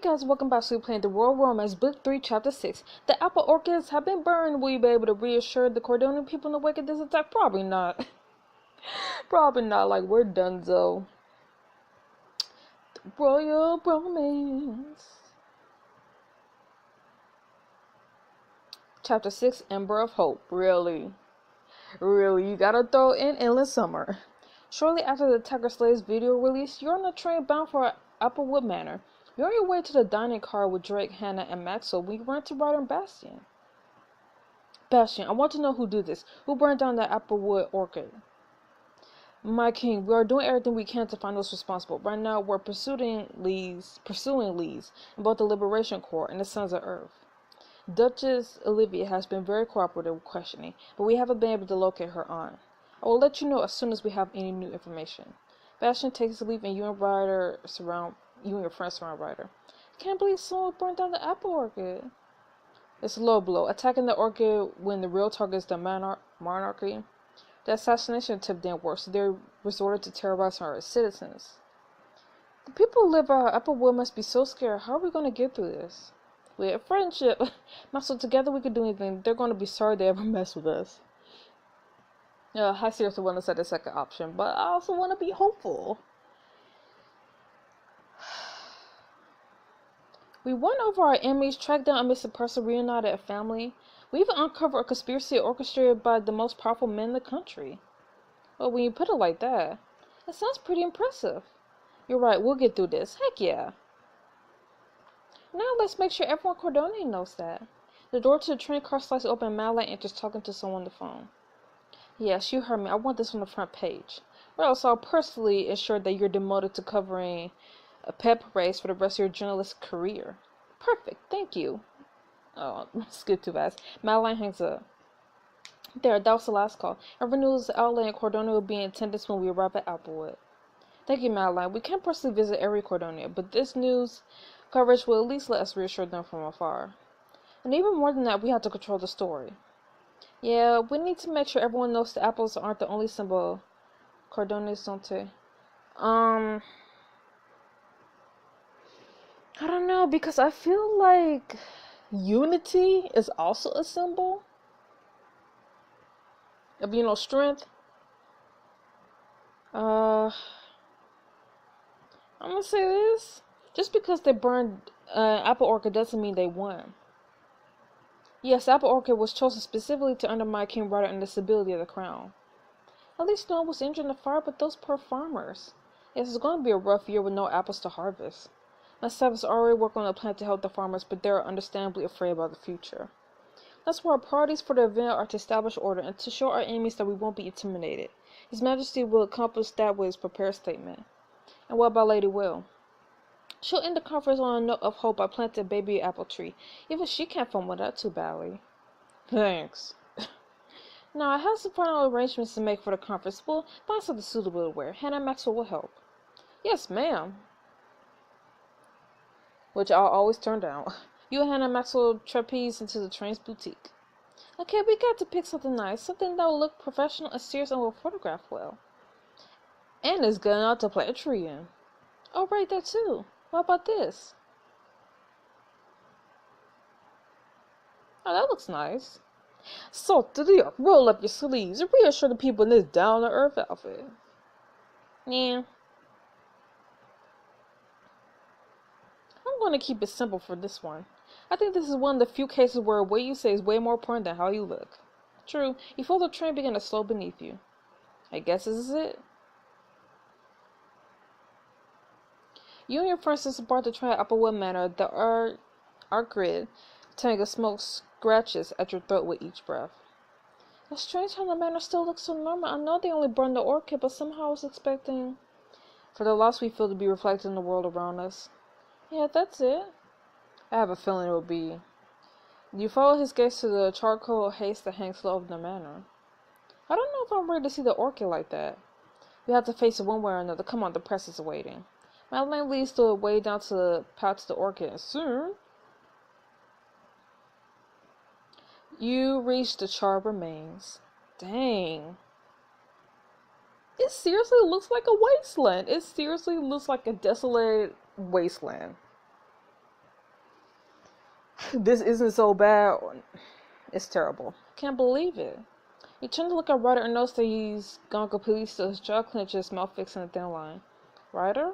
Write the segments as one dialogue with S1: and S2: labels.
S1: Hey guys, welcome back to Playing the World Romance Book 3, Chapter 6. The apple orchids have been burned. Will you be able to reassure the Cordonian people in the wake of this attack? Probably not. Probably not, like we're donezo. Royal Romance. Chapter 6, Ember of Hope. Really? You gotta throw in Endless Summer. Shortly after the Tiger Slaves video release, you're on a train bound for Applewood Manor. You're on your way to the dining car with Drake, Hannah, and Maxwell when you run to Ryder and Bastian. Bastian, I want to know who did this. Who burned down that Applewood orchid? My king, we are doing everything we can to find those responsible. Right now, we're pursuing leads in both the Liberation Corps and the Sons of Earth. Duchess Olivia has been very cooperative with questioning, but we haven't been able to locate her aunt. I will let you know as soon as we have any new information. Bastian takes leave and you and your friends surround Ryder. I can't believe someone burned down the apple orchid. It's a low blow. Attacking the orchid when the real target is the monarchy. The assassination attempt didn't work, so they resorted to terrorizing our citizens. The people who live at Applewood must be so scared. How are we going to get through this? We have friendship. So together we could do anything. They're going to be sorry they ever mess with us. I seriously want to say the second option, but I also want to be hopeful. We won over our enemies, tracked down a missing person, reunited a family. We even uncovered a conspiracy orchestrated by the most powerful men in the country. Well, when you put it like that, it sounds pretty impressive. You're right, we'll get through this. Heck yeah. Now let's make sure everyone Cordonian knows that. The door to the train car slides open and Madeline enters talking to someone on the phone. Yes, you heard me. I want this on the front page. Or else I'll personally ensure that you're demoted to covering a pep race for the rest of your journalist career. Perfect, thank you. Oh, skip too fast. Madeline hangs up. There, that was the last call. Every news outlet in Cordonia will be in attendance when we arrive at Applewood. Thank you, Madeline. We can't personally visit every Cordonia, but this news coverage will at least let us reassure them from afar. And even more than that, we have to control the story. Yeah, we need to make sure everyone knows the apples aren't the only symbol. Cordonia don't. I don't know, because I feel like unity is also a symbol of, strength. I'm gonna say this. Just because they burned Apple Orchid doesn't mean they won. Yes, Apple Orchid was chosen specifically to undermine King Ryder and the stability of the crown. At least no one was injured in the fire but those poor farmers. Yes, it's going to be a rough year with no apples to harvest. My staff is already working on a plan to help the farmers, but they're understandably afraid about the future. That's why our priorities for the event are to establish order and to show our enemies that we won't be intimidated. His Majesty will accomplish that with his prepared statement. And what about Lady Will? She'll end the conference on a note of hope by planting a baby apple tree. Even she can't fumble that too badly. Thanks. Now, I have some final arrangements to make for the conference. We'll find something suitable to wear. Hannah and Maxwell will help. Yes, ma'am. Which I'll always turn down. You and Hannah and Maxwell trapeze into the train's boutique. Okay, we got to pick something nice. Something that will look professional and serious and will photograph well. And it's good enough to plant a tree in. Oh, right, that too. What about this? Oh, that looks nice. So, roll up your sleeves and reassure the people in this down-to-earth outfit. Yeah. I'm going to keep it simple for this one. I think this is one of the few cases where what you say is way more important than how you look. True, you feel the train begin to slow beneath you. I guess this is it. You and your friends disembarked the train at Applewood Manor. The arc grid tank of smoke scratches at your throat with each breath. It's strange how the manor still looks so normal. I know they only burned the orchid, but somehow I was expecting for the loss we feel to be reflected in the world around us. Yeah, that's it. I have a feeling it will be. You follow his gaze to the charcoal haze that hangs low over the manor. I don't know if I'm ready to see the orchid like that. We have to face it one way or another. Come on, the press is waiting. Madeline leads the way down to the path to the orchid, and soon you reach the charred remains. Dang. It seriously looks like a wasteland. It seriously looks like a desolated wasteland. This isn't so bad. It's terrible. Can't believe it. You turn to look at Ryder and notice that he's gone completely still. His jaw clenches, mouth fixed in a thin line. Ryder?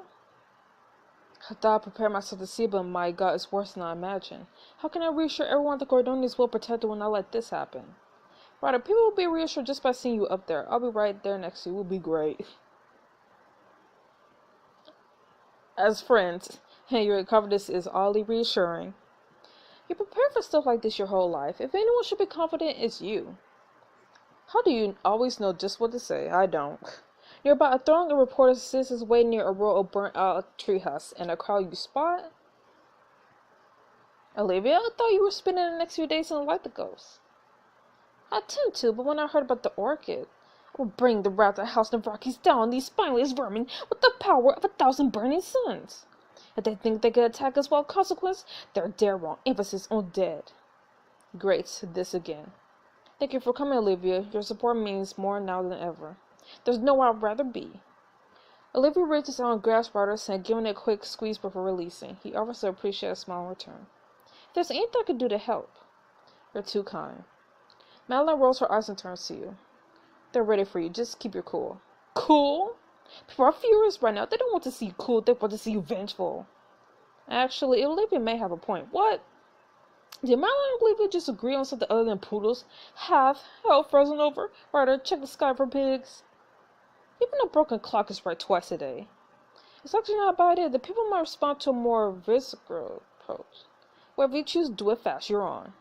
S1: I thought I prepared myself to see, but my God, it's worse than I imagined. How can I reassure everyone the Gordoni is well protected when I let this happen? Ryder, people will be reassured just by seeing you up there. I'll be right there next to you. We'll be great. As friends, and you recover this is oddly reassuring. You prepare for stuff like this your whole life. If anyone should be confident, it's you. How do you always know just what to say? I don't. Nearby, a throng of reporters sits waiting near a row of burnt-out tree husks, and a crowd you spot? Olivia, I thought you were spending the next few days in Light the Ghost. I tend to, but when I heard about the orchid, I will bring the wrath of House Navracki's down on these spineless vermin with the power of 1,000 burning suns. If they think they can attack us without consequence, they're dead wrong. Emphasis on dead. Great, this again. Thank you for coming, Olivia. Your support means more now than ever. There's nowhere I'd rather be. Olivia reaches out and grasps Ryder's hand, giving it a quick squeeze before releasing. He offers to appreciate a smile in return. If there's anything I could do to help, you're too kind. Madeline rolls her eyes and turns to you. They're ready for you. Just keep your cool. Cool? People are furious right now. They don't want to see you cool. They want to see you vengeful. Actually, Olivia may have a point. What? Did Madeline and Olivia just agree on something other than poodles? Have hell frozen over? Ryder, check the sky for pigs. Even a broken clock is right twice a day. It's actually not a bad idea. The people might respond to a more visceral approach. Whatever you choose, do it fast. You're on.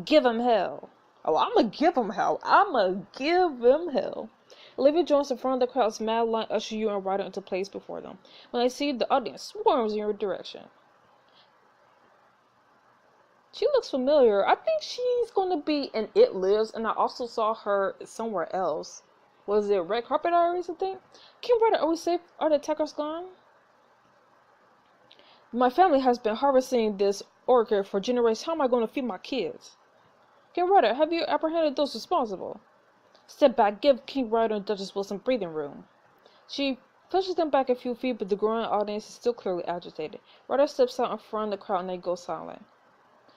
S1: Give him hell. Oh, I'ma give him hell. I'ma give him hell. Olivia joins the front of the crowd as Madeline ushers you and Ryder into place before them. When they see you, the audience swarms in your direction. She looks familiar. I think she's going to be in It Lives, and I also saw her somewhere else. Was it Red Carpet Diaries, I think? Can Ryder always say, are the attackers gone? My family has been harvesting this orchid for generations. How am I going to feed my kids? King Ryder, have you apprehended those responsible? Step back, give King Ryder and Duchess Wilson breathing room. She pushes them back a few feet, but the growing audience is still clearly agitated. Ryder steps out in front of the crowd and they go silent.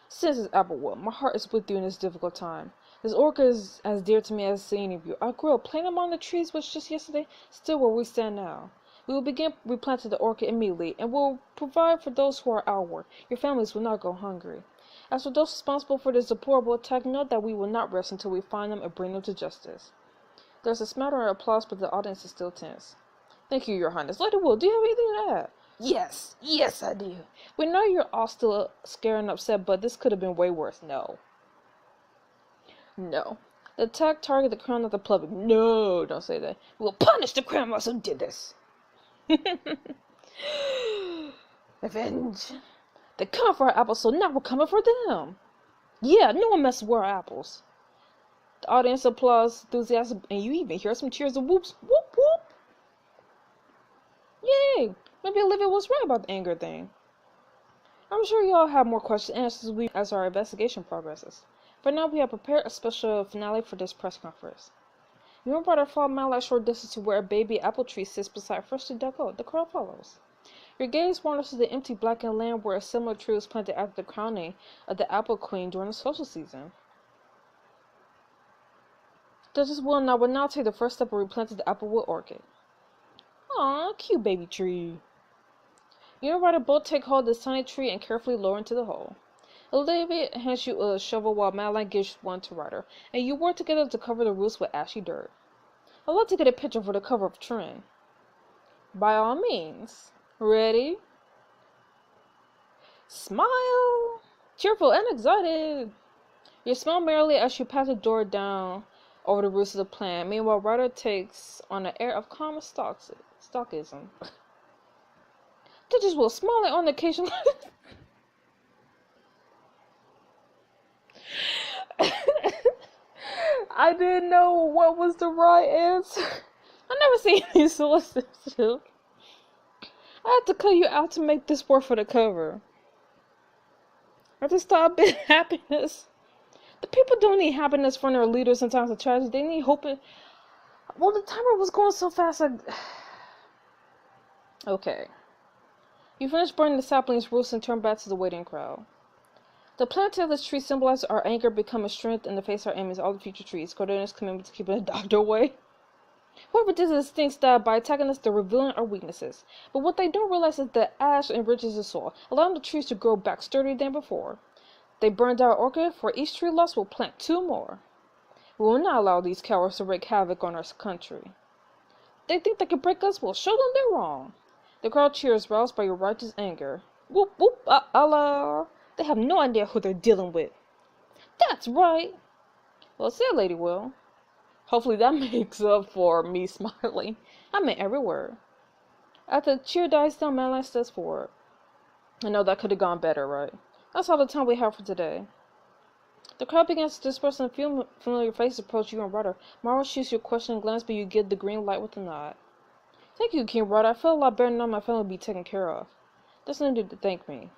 S1: Since Applewood, my heart is with you in this difficult time. This orchid is as dear to me as any of you. I grew up playing among the trees which just yesterday, still where we stand now. We will begin replanting the orchid immediately, and will provide for those who are outward. Your families will not go hungry. As for those responsible for this deplorable attack, note that we will not rest until we find them and bring them to justice. There's a smattering of applause, but the audience is still tense. Thank you, Your Highness. Lady Will, do you have anything to add? Yes, I do. We know you're all still scared and upset, but this could have been way worse. No. The attack targeted the crown of the public. No, don't say that. We'll punish the crown who did this. Revenge. They come for our apples, so now we're coming for them. Yeah, no one messes with our apples. The audience applauds enthusiasm, and you even hear some cheers and whoops. Whoop, whoop. Yay! Maybe Olivia was right about the anger thing. I'm sure you all have more questions and answers as our investigation progresses. For now, we have prepared a special finale for this press conference. You and Ryder follow Madeline short distance to where a baby apple tree sits beside freshly dug oak. The crowd follows. Your gaze wanders to the empty blackened land where a similar tree was planted after the crowning of the Apple Queen during the social season. Duchess Will and I will now take the first step of replanting the Applewood orchid. Aw, cute baby tree. You and Ryder both take hold of the tiny tree and carefully lower into the hole. Olivia hands you a shovel while Madeline gives one to Ryder, and you work together to cover the roots with ashy dirt. I'd love to get a picture for the cover of Trend. By all means. Ready? Smile! Cheerful and excited! You smile merrily as you pass the door down over the roots of the plant. Meanwhile, Ryder takes on an air of calm stockism. Duchess will smile on occasion. I didn't know what was the right answer. I never seen these solicitors. I had to cut you out to make this work for the cover. I just thought a bit of happiness. The people don't need happiness from their leaders in times of tragedy. They need hope. Well, the timer was going so fast. Okay. You finish burning the sapling's roots and turn back to the waiting crowd. The planting of this tree symbolizes our anger becoming strength in the face of our enemies, all the future trees. Cordonia's commitment to keeping the doctor away. Whoever did this thinks that by attacking us, they're revealing our weaknesses. But what they don't realize is that ash enriches the soil, allowing the trees to grow back sturdier than before. They burned our orchid. For each tree lost, we'll plant 2 more. We will not allow these cowards to wreak havoc on our country. They think they can break us, we'll show them they're wrong. The crowd cheers, roused by your righteous anger. Whoop whoop, Allah! They have no idea who they're dealing with. That's right! Well said, Lady Will. Hopefully that makes up for me smiling. I meant every word. After the cheer dies down, Madeline steps forward. I know that could have gone better, right? That's all the time we have for today. The crowd begins to disperse and familiar faces approach you and Ryder. Mara shoots your questioning glance, but you give the green light with a nod. Thank you, King Ryder. I feel a lot better knowing my family will be taken care of. There's no need to thank me.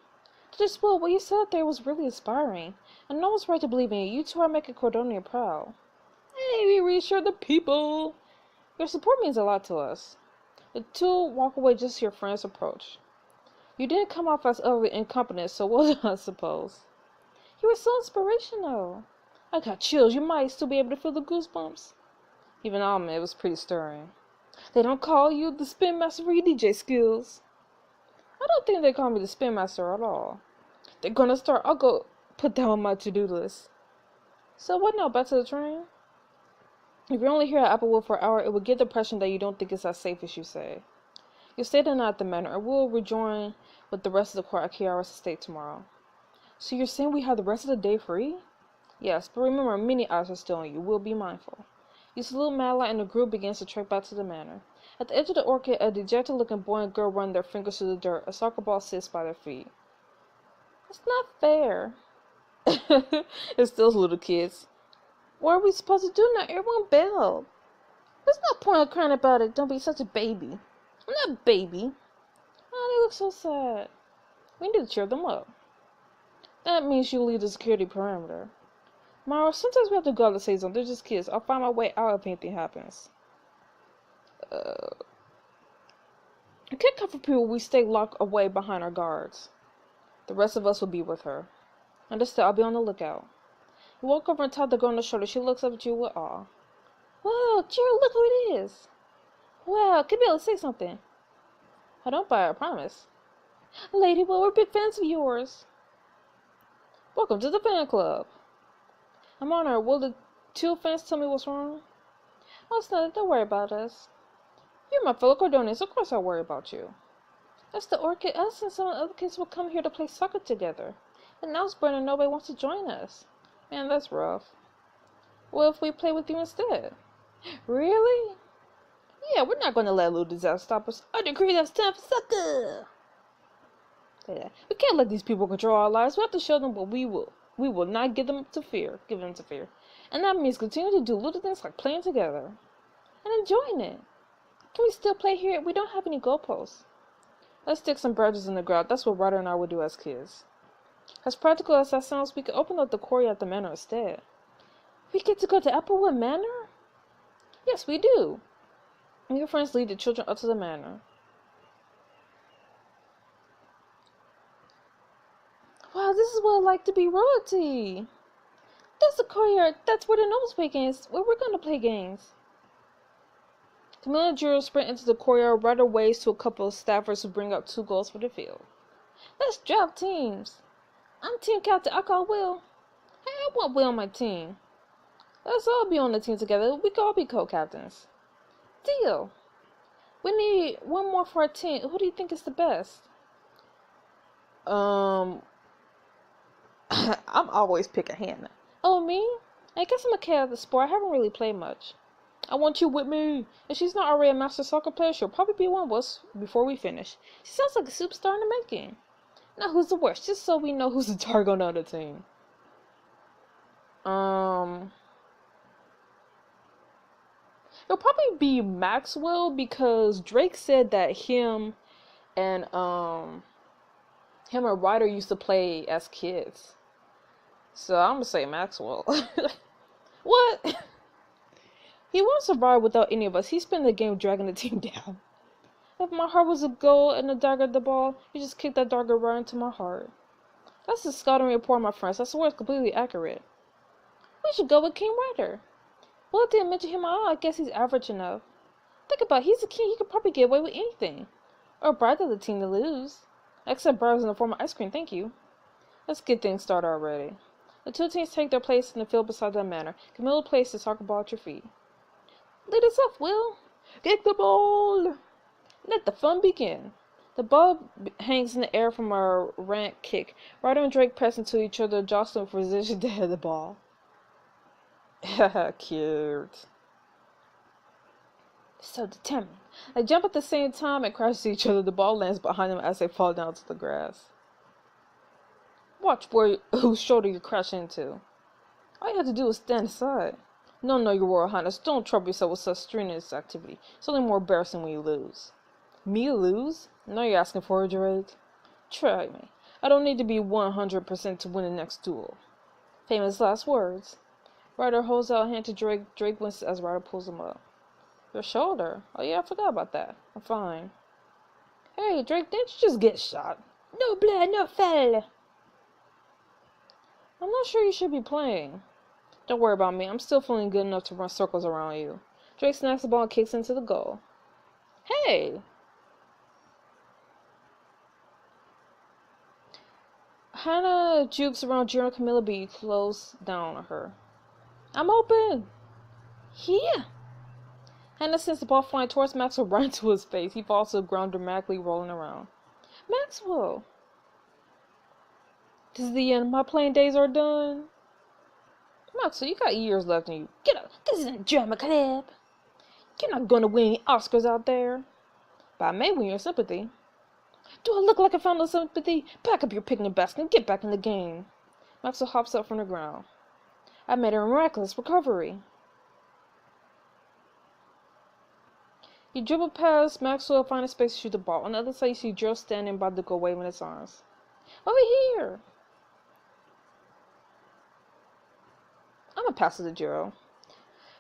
S1: Just what you said there was really inspiring. I know it's right to believe in you. You two are making Cordonia proud. Hey, we reassure the people. Your support means a lot to us. The two walk away just as your friends approach. You didn't come off as utterly incompetent, so well done, I suppose. You were so inspirational. I got chills. You might still be able to feel the goosebumps. Even on me, it was pretty stirring. They don't call you the Spin Master for your DJ skills. I don't think they call me the Spin Master at all. They're gonna start. I'll go put that on my to-do list. So what now? Back to the train? If you're only here at Applewood for an hour, it would give the impression that you don't think it's as safe as you say. You'll stay the night at the manor, and we'll rejoin with the rest of the court at Kiara's estate tomorrow. So you're saying we have the rest of the day free? Yes, but remember, many eyes are still on you. We'll be mindful. You salute Madeline, and the group begins to trek back to the manor. At the edge of the orchard, a dejected-looking boy and girl run their fingers through the dirt. A soccer ball sits by their feet. It's not fair. It's those little kids. What are we supposed to do now? Everyone bailed. There's no point in crying about it. Don't be such a baby. I'm not a baby. Oh, they look so sad. We need to cheer them up. That means you leave the security perimeter. Mara, sometimes we have to go out to say something. They're just kids. I'll find my way out if anything happens. I can't comfort people. We stay locked away behind our guards. The rest of us will be with her. Understood. I'll be on the lookout. You walk over and tap the girl on the shoulder. She looks up at you with awe. Whoa, Cheryl, look who it is. Wow, could be able to say something. I don't buy it, I promise. Lady, well, we're big fans of yours. Welcome to the fan club. I'm honored. Will the 2 fans tell me what's wrong? Oh, it's not. Don't worry about us. You're my fellow Cordonians. Of course I'll worry about you. That's the orchid. Us and some other kids will come here to play soccer together. And now it's burning. Nobody wants to join us. Man, that's rough. What if we play with you instead? Really? Yeah, we're not going to let a little disaster stop us. I decree that it's time for soccer. Yeah. We can't let these people control our lives. We have to show them what we will. We will not give them to fear. And that means continue to do little things like playing together. And enjoying it. Can we still play here? We don't have any goalposts. Let's stick some branches in the ground. That's what Ryder and I would do as kids. As practical as that sounds, we could open up the courtyard at the manor instead. We get to go to Applewood Manor? Yes, we do. And your friends lead the children up to the manor. Wow, this is what it's like to be royalty. That's the courtyard. That's where the nobles play games. Where we're going to play games. The manager sprint into the courtyard. Ryder waves to a couple of staffers who bring up 2 goals for the field. Let's draft teams. I'm team captain. I call Will. Hey, I want Will on my team. Let's all be on the team together. We can all be co-captains. Deal. We need 1 more for our team. Who do you think is the best? I'm always picking Hannah. Oh, me? I guess I'm a cat of the sport. I haven't really played much. I want you with me. If she's not already a master soccer player, she'll probably be one of us before we finish. She sounds like a superstar in the making. Now, who's the worst? Just so we know who's the target on the other team. It'll probably be Maxwell because Drake said that him and Ryder used to play as kids. So I'm gonna say Maxwell. What? He won't survive without any of us. He spent the game dragging the team down. If my heart was a goal and a dagger at the ball, you just kicked that dagger right into my heart. That's the scouting report, my friends. I swear it's completely accurate. We should go with King Ryder. Well, I didn't mention him at all. I guess he's average enough. Think about it. He's a king. He could probably get away with anything. Or bribe the team to lose. Except bribes in the form of ice cream, thank you. Let's get things started already. The two teams take their place in the field beside the manor. Camilla places the soccer ball at your feet. Lead us off, Will. Get the ball. Let the fun begin. The ball hangs in the air from a rant kick. Ryder and Drake press into each other, jostling for position to hit the ball. Haha, cute. So determined. They jump at the same time and crash into each other. The ball lands behind them as they fall down to the grass. Watch whose shoulder you crash into. All you have to do is stand aside. No, Your Royal Highness, don't trouble yourself with such strenuous activity. It's only more embarrassing when you lose. Me lose? No, you're asking for it, Drake. Try me. I don't need to be 100% to win the next duel. Famous last words. Ryder holds out a hand to Drake. Drake winces as Ryder pulls him up. Your shoulder? Oh yeah, I forgot about that. I'm fine. Hey, Drake, didn't you just get shot? No blood, no foul. I'm not sure you should be playing. Don't worry about me. I'm still feeling good enough to run circles around you. Drake snacks the ball and kicks into the goal. Hey! Hannah jukes around Jiro and Camilla, but you close down on her. I'm open! Here! Hannah sends the ball flying towards Maxwell right into his face. He falls to the ground, dramatically rolling around. Maxwell! This is the end. My playing days are done. Maxwell, you got years left in you. Get up. This isn't a drama club. You're not going to win any Oscars out there. But I may win your sympathy. Do I look like I found no sympathy? Pack up your picnic basket and get back in the game. Maxwell hops up from the ground. I made a miraculous recovery. You dribble past Maxwell, find a space to shoot the ball. On the other side, you see Joe standing by the goal, waving his arms. Over here! I'm gonna pass it to Jiro.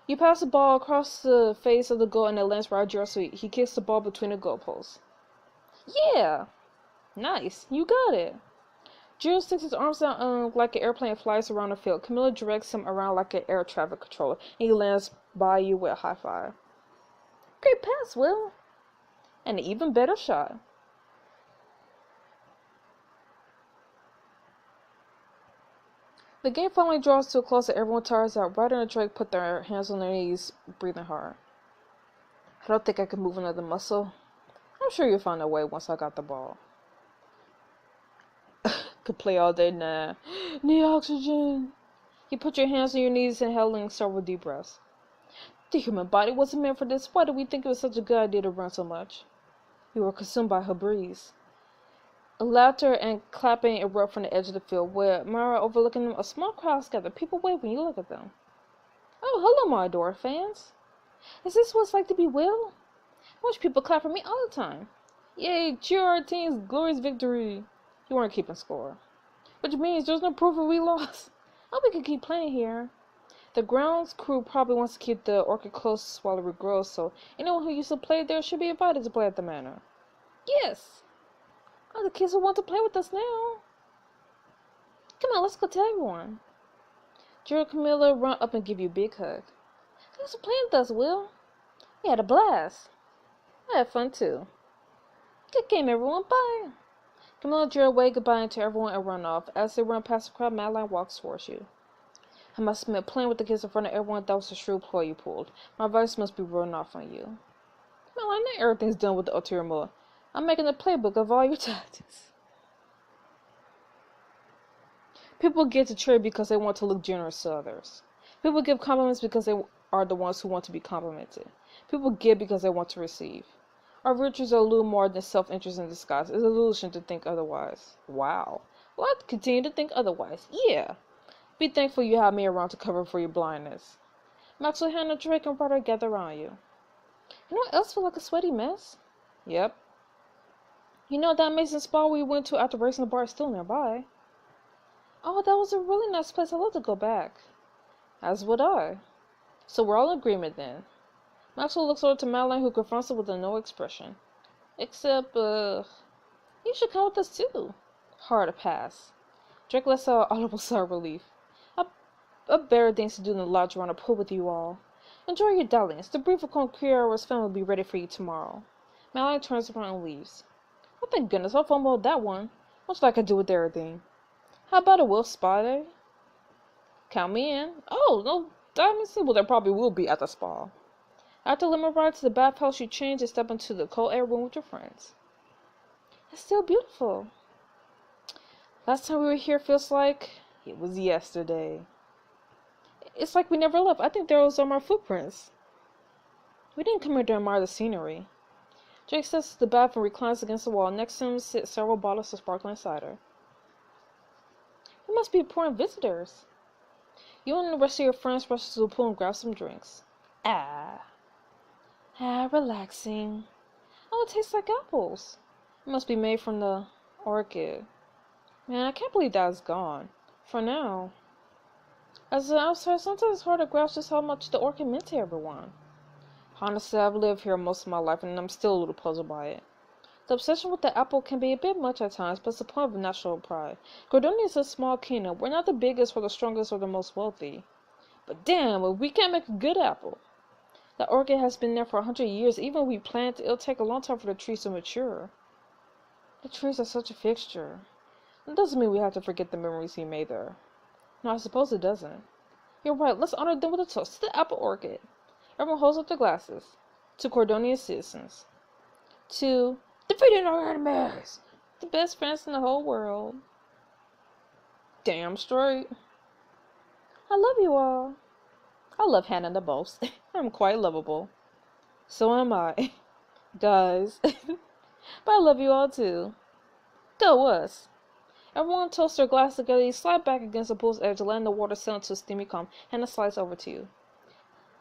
S1: You pass the ball across the face of the goal and it lands right at Jiro's feet. He kicks the ball between the goalposts. Yeah! Nice. You got it. Jiro sticks his arms out like an airplane and flies around the field. Camilla directs him around like an air traffic controller. And he lands by you with a high five. Great pass, Will. And an even better shot. The game finally draws to a close and everyone tires out. Ryder and Drake put their hands on their knees, breathing hard. I don't think I can move another muscle. I'm sure you'll find a way once I got the ball. Could play all day now. Need oxygen. You put your hands on your knees, inhaling several deep breaths. The human body wasn't meant for this. Why did we think it was such a good idea to run so much? We were consumed by her breeze. Laughter and clapping erupt from the edge of the field, where Mara overlooking them. A small crowd gathered. People wave when you look at them. Oh, hello, my adored fans. Is this what it's like to be Will? I watch people clap for me all the time. Yay, cheer our team's glorious victory. You weren't keeping score. Which means there's no proof that we lost. Oh, we could keep playing here. The grounds crew probably wants to keep the orchid close while it regrows, so anyone who used to play there should be invited to play at the manor. Yes. Oh, the kids will want to play with us now. Come on, let's go tell everyone. Jiro and Camilla run up and give you a big hug. Thanks for playing with us, Will. We had a blast. I had fun too. Good game, everyone. Bye. Camilla and Jiro wave goodbye to everyone and run off. As they run past the crowd, Madeline walks towards you. I must admit, playing with the kids in front of everyone, that was a shrewd ploy you pulled. My advice must be rubbing off on you. Madeline, not everything's done with the OtomeOsaka. I'm making a playbook of all your tactics. People get to trade because they want to look generous to others. People give compliments because they are the ones who want to be complimented. People give because they want to receive. Our virtues are a little more than self-interest in disguise. It's an illusion to think otherwise. Wow. Well, I'll continue to think otherwise. Yeah. Be thankful you have me around to cover for your blindness. Maxwell, Hannah, Drake, and Ryder gather around you. You know what else feels like a sweaty mess? Yep. You know that amazing spa we went to after racing the bar is still nearby. Oh, that was a really nice place. I'd love to go back. As would I. So we're all in agreement then. Maxwell looks over to Madeline, who confronts him with a no expression. Except, you should come with us too. Hard to pass. Drake lets out an audible sigh of relief. I've better things to do than lodge around a pool with you all. Enjoy your dalliance. The brief of Conqueror's family will be ready for you tomorrow. Mallory turns around and leaves. Oh, thank goodness, I'll fumble that one. Much like I do with everything. How about a wolf spa day? Count me in. Oh, no, that means well, there probably will be at the spa. After limo ride to the bathhouse, you change and step into the cold air room with your friends. It's still beautiful. Last time we were here feels like it was yesterday. It's like we never left. I think those are my footprints. We didn't come here to admire the scenery. Jake steps to the bath and reclines against the wall. Next to him sit several bottles of sparkling cider. You must be important visitors. You and the rest of your friends rush to the pool and grab some drinks. Relaxing. Oh, it tastes like apples. It must be made from the orchid. Man, I can't believe that's gone. For now. As an outsider, sometimes it's hard to grasp just how much the orchid meant to everyone. Honestly, I've lived here most of my life and I'm still a little puzzled by it. The obsession with the apple can be a bit much at times, but it's a point of national pride. Cordonia is a small kingdom. We're not the biggest or the strongest or the most wealthy. But damn, if we can't make a good apple. The orchid has been there for 100 years. Even if we plant it, it'll take a long time for the trees to mature. The trees are such a fixture. It doesn't mean we have to forget the memories he made there. No, I suppose it doesn't. You're right, let's honor them with a toast to the apple orchid. Everyone holds up their glasses. To Cordonia's citizens. To defeating our enemies! The best friends in the whole world. Damn straight. I love you all. I love Hannah the most. I'm quite lovable. So am I. Guys. But I love you all too. Go us. Everyone toasts their glass together. You slide back against the pool's edge, letting the water settle into a steamy calm. Hannah slides over to you.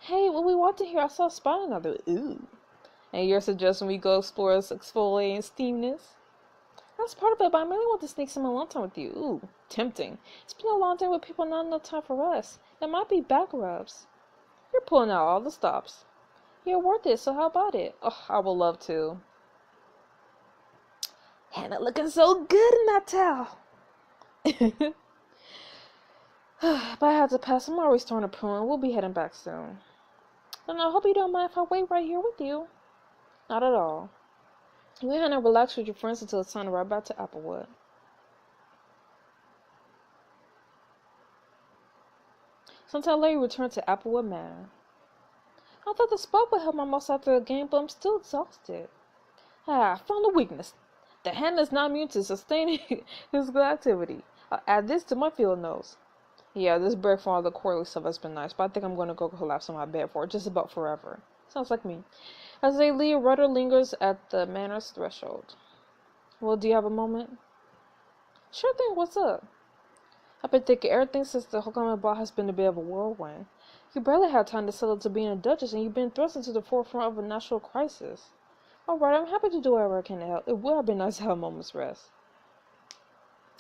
S1: Hey, when we walked in here, I saw a spot in another. Ooh. And you're suggesting we go explore exfoliating steamness? That's part of it, but I really want to sneak some alone time with you. Ooh, tempting. It's been a long day with people, not enough time for us. There might be back rubs. You're pulling out all the stops. You're worth it, so how about it? Oh, I would love to. Hannah looking so good in that towel. But I have to pass. I'm already starting to prune. We'll be heading back soon. And I hope you don't mind if I wait right here with you. Not at all. You and Hannah relax with your friends until it's time to ride back to Applewood. Sometime later, you return to Applewood Manor. I thought the spot would help my most after the game, but I'm still exhausted. I found a weakness. The Hannah is not immune to sustaining physical activity. I'll add this to my field notes. Yeah, this break from all the quarterly stuff has been nice, but I think I'm going to go collapse on my bed for just about forever. Sounds like me. As they leave, Rudder lingers at the manor's threshold. Well, do you have a moment? Sure thing, what's up? I've been thinking everything since the Homecoming Ball has been a bit of a whirlwind. You barely had time to settle to being a duchess, and you've been thrust into the forefront of a national crisis. Alright, I'm happy to do whatever I can to help. It would have been nice to have a moment's rest.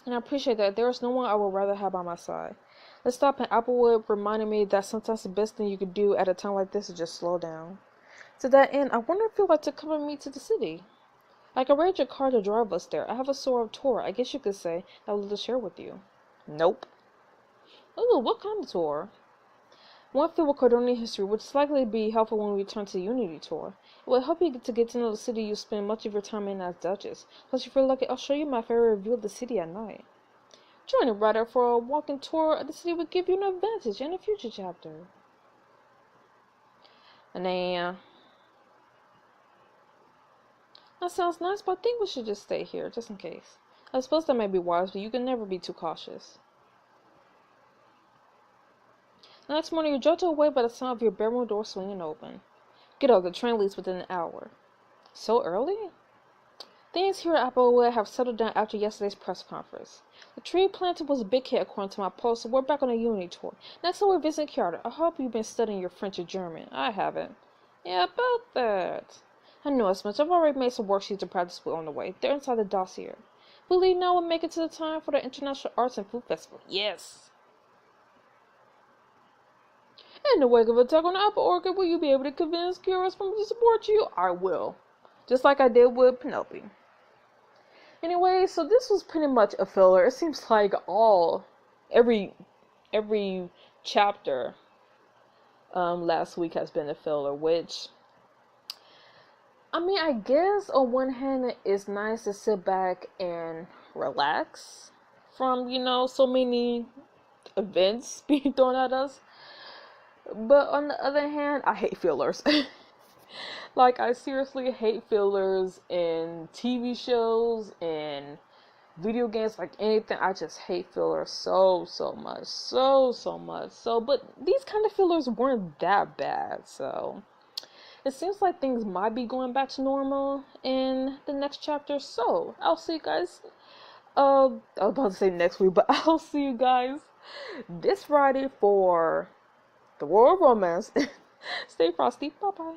S1: And I appreciate that. There is no one I would rather have by my side. The stop in Applewood reminded me that sometimes the best thing you could do at a time like this is just slow down. To that end, I wonder if you'd like to come with me to the city. I can arrange a car to drive us there. I have a sort of tour, I guess you could say, that I would love to share with you. Nope. Ooh, what kind of tour? One filled with Cordonian history, which is likely to be helpful when we return to the Unity tour. It will help you to get to know the city you spend much of your time in as Duchess. Plus, if you're lucky, I'll show you my favorite view of the city at night. Joining Ryder for a walking tour of the city would give you an advantage in a future chapter. Nah. That sounds nice, but I think we should just stay here, just in case. I suppose that may be wise, but you can never be too cautious. The next morning, you're jolted away by the sound of your bedroom door swinging open. Get up, the train leaves within an hour. So early? Things here at Applewood have settled down after yesterday's press conference. The tree planted was a big hit according to my post, so we're back on a Unity tour. Next we're visiting Kyoto. I hope you've been studying your French and German. I haven't. Yeah, about that. I know as much. I've already made some worksheets to practice with on the way. They're inside the dossier. Believe now we'll make it to the time for the International Arts and Food Festival. Yes! In the wake of attack on the apple orchid, will you be able to convince Kyrus to support you? I will. Just like I did with Penelope. Anyway, so this was pretty much a filler. It seems like every chapter last week has been a filler, which, I mean, I guess on one hand it's nice to sit back and relax from, so many events being thrown at us. But on the other hand, I hate fillers. Like, I seriously hate fillers in TV shows and video games, like anything. I just hate fillers so much. So much. So, but these kind of fillers weren't that bad, so it seems like things might be going back to normal in the next chapter. So I'll see you guys. I was about to say next week, but I'll see you guys this Friday for the World Romance. Stay frosty. Bye bye.